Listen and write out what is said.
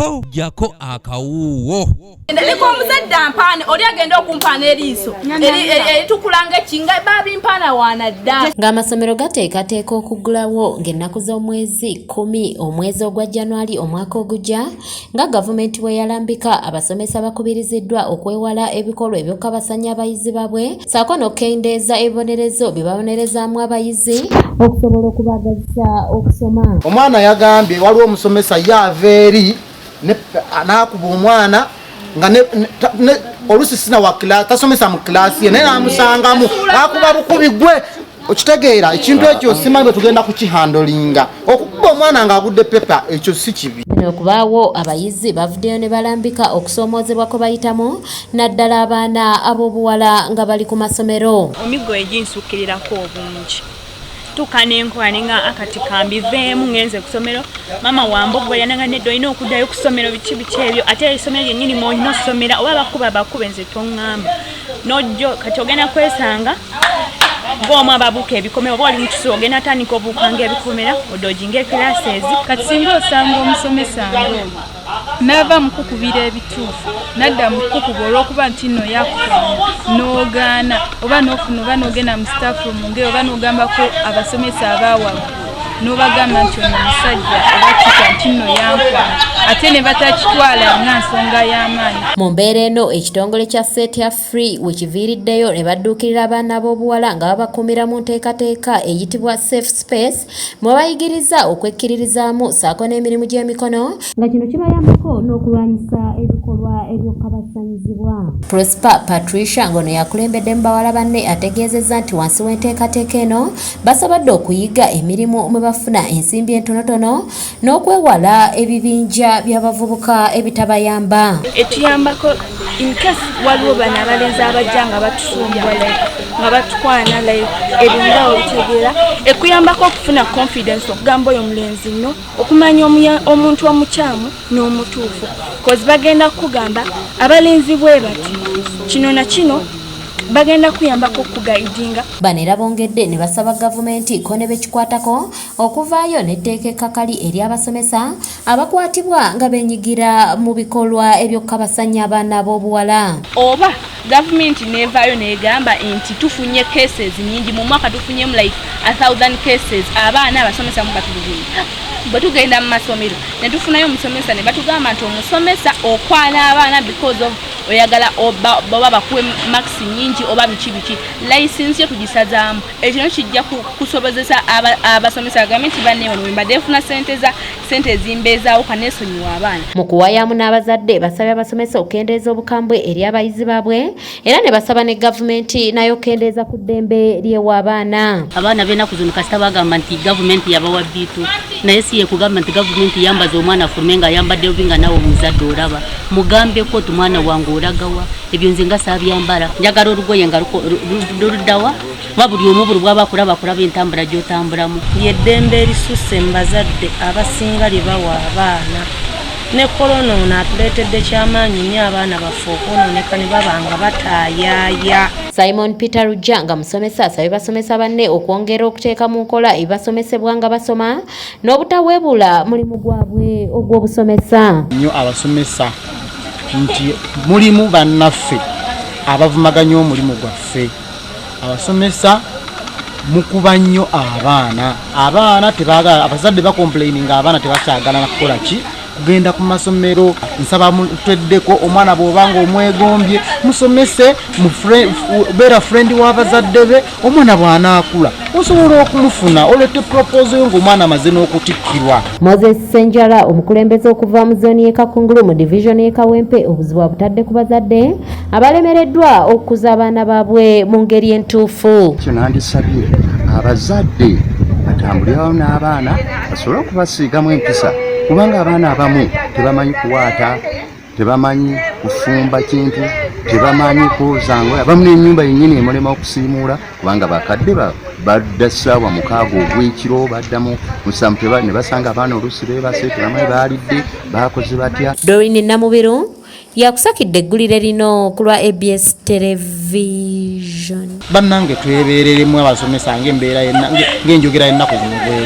Ho jako akawuwo. Ndiko muzadde ampaane oli agenda okumpaana eriiso tukulanga kinga babi mpaana wanadda. Ng'amasomero gateekateeka okuggulawo ng'ennaku z'omwezi 10 omwezi ogwa January omwaka ogujja nga gavumenti bwe yalambika abasomesa bakubiriziddwa okwewala ebikolwa ebyokabasanya abayizi babwe saako n'okukendeeza ebibonerezo bye babonerezaamu abayizi okusobola okubagazisa okusoma. Omwana yagambye waliwo omusomesa yaava eri n'akuba omwana nga olusi sina wa class tasomesa mu class ye naye amusangamu akuba bukubi gwe okitegeera ekintu ekyo simanyi bwe tugenda kukihandolinga okukuba omwana ng'agudde pepa ekyo si kibi. Okubaawo abayizi bavuddeyo ne balambika okusoomoozebwa kwe bayitamu naddala abaana ab'obuwala nga bali ku masomero. Omigo eginsukirirako obungi tukanenkwani nga akati kambiveemu ngenze kusomero mama wambogo yananga neddo ina okuddayo kusomero biki ebyo ate isomero yennyini mwolina okusomera oba bakuba nze tongamba nojjo kati ogenda kwesanga ng'omu ababuuka ebikomero oba oli mu kiso ogenda atandika obuukanga ebikomera odojinga classes kati singa osanga omusomesa ng'oyo n'ava mu kukubira ebituufu nadda mu kukuba olw'okuba nti nno yakufuna n'ogaana oba n'ofuna oba n'ogenda mu staff room ng'eyo oba n'ogambako abasomesa abaawaggulu n'obagamba nti ono omusajja oba kita nti nno yankwana ate ne batakitwala nga nsonga y'amaanyi. Mu mbeera eno ekitongole kya Set ya Free wekiviiriddeyo ne badduukirira abaana b'obuwala nga babakuumira mu nteekateeka eyitibwa Safe Space mwe bayigiriza okwekkiririzaamu saako n'emirimu gy'emikono nga kino kibayambako n'okulwanyisa ebikolwa ebyokabasanyizibwa. Prosper Patricia ngono yakulembedde mu bawala banne ategeezezza nti wansi w'enteekateeka eno basobodde okuyiga emirimu mwe bafuna ensimbi entonotono n'okwewala ebibinja by'abavubuka ebitabayamba. Etuyambako in case waliwo bano abalenzi abajja nga batusumbwa nga batukwana ebindawo bitegeera ekuyambako okufuna confidence okugamba oyo omulenzi nno okumanya omuntu omukyamu n'omutuufu kozi bagenda kugamba abalenzi bwe bati kino na kino bagenda kuyambako okugaidinga. Bano era bongedde ne basaba gavumenti ko ne bekikwatako okuvaayo n'etteeka ekkakali eri abasomesa abakwatibwa nga benyigira mu bikolwa ebyokukabasanya abaana b'obuwala. Oba gavumenti nevaayo negamba nti tufunye cases nyingi mu mwaka tufunyemu like 1000 cases abaana abasomesa mu batulugunya bwe tugenda mu masomero ne tufunayo omusomesa ne batugamba nti omusomesa okwana abaana because of oyagala oba bakuwe max nyingi oba biki license yo tugisazaamu ekino kijja kusobozesa abasomesa gavumenti banneewo nebadde efuna sente ezimbeezaawo kaneesonyiwa abaana. Mu kuwaayamu n'abazadde basabye abasomesa okukendeeza obukambwe eri abayizi baabwe era ne basaba ne gavumenti nayo okukendeeza ku ddembe ly'ewa abaana. Abaana b'ennaku zino kasita bagamba nti gavumenti yabawa biitu naye si ye kugamba nti gavumenti yambaza omwana afulume nga ayambadde obi nga nawe omuzadde olaba mugambeko ti mwana wange olagawa ebyo nze nga saabyambala njagala olugoye nga luluddawa ba buli omu buli bwaba kulaba entambula gy'otambulamu. Yeddembe erisusse mu bazadde abasinga lye bawa abaana ne korona ono atuleetedde kyamaanyi nnyo abaana baffe okwonooneka ne baba nga bataayaaya. Simon Peter Rujja nga musomesa asabye basomesa banne okwongera okuteeka mu nkola ebibasomesebwa nga basoma n'obutaweebula mulimu gwabwe ogw'obusomesa. Nnyo abasomesa nti mulimu bannaffe abavumaganya omulimu gwaffe. Abasomesa mukuba nnyo abaana tebaagala abazadde bakomplaininga abaana tebakyagala nakukola ki kugenda ku masomero. Nsaba mutweddeko omwana bw'obanga omwegombye musomese beera friend w'abazadde be omwana bw'anaakula osobola okumufuna olete proposal yo ng'omwana amaze n'okutikkirwa. Moses Senjala omukulembeze okuva mu zooni y'e Kakungulu mu division y'e Kawempe obuzibu abutadde ku bazadde abalemereddwa okukuza abaana baabwe mu ngeri entuufu. Kyo nandisabye abazadde batambulirawo n'abaana basobole okubasiigamu empisa kubanga abaana abamu tebamanyi kuwaata tebamanyi kufumba kintu tebamanyi kuzangoya abamu n'ennyumba yennyini emulema okusiimuula kubanga bakadde badda ssaawa 6 ogw'ekiro baddamu musamu ne basanga abaana oluusi beebase tebamanyi baalidde baakoze batya. Doreen Namubiru yakusakidde eggulire lino ku lwa ABS Television. Bannange twebeereremu abasomesa ng'embeera ng'enjogera y'ennaku zino bw'eri.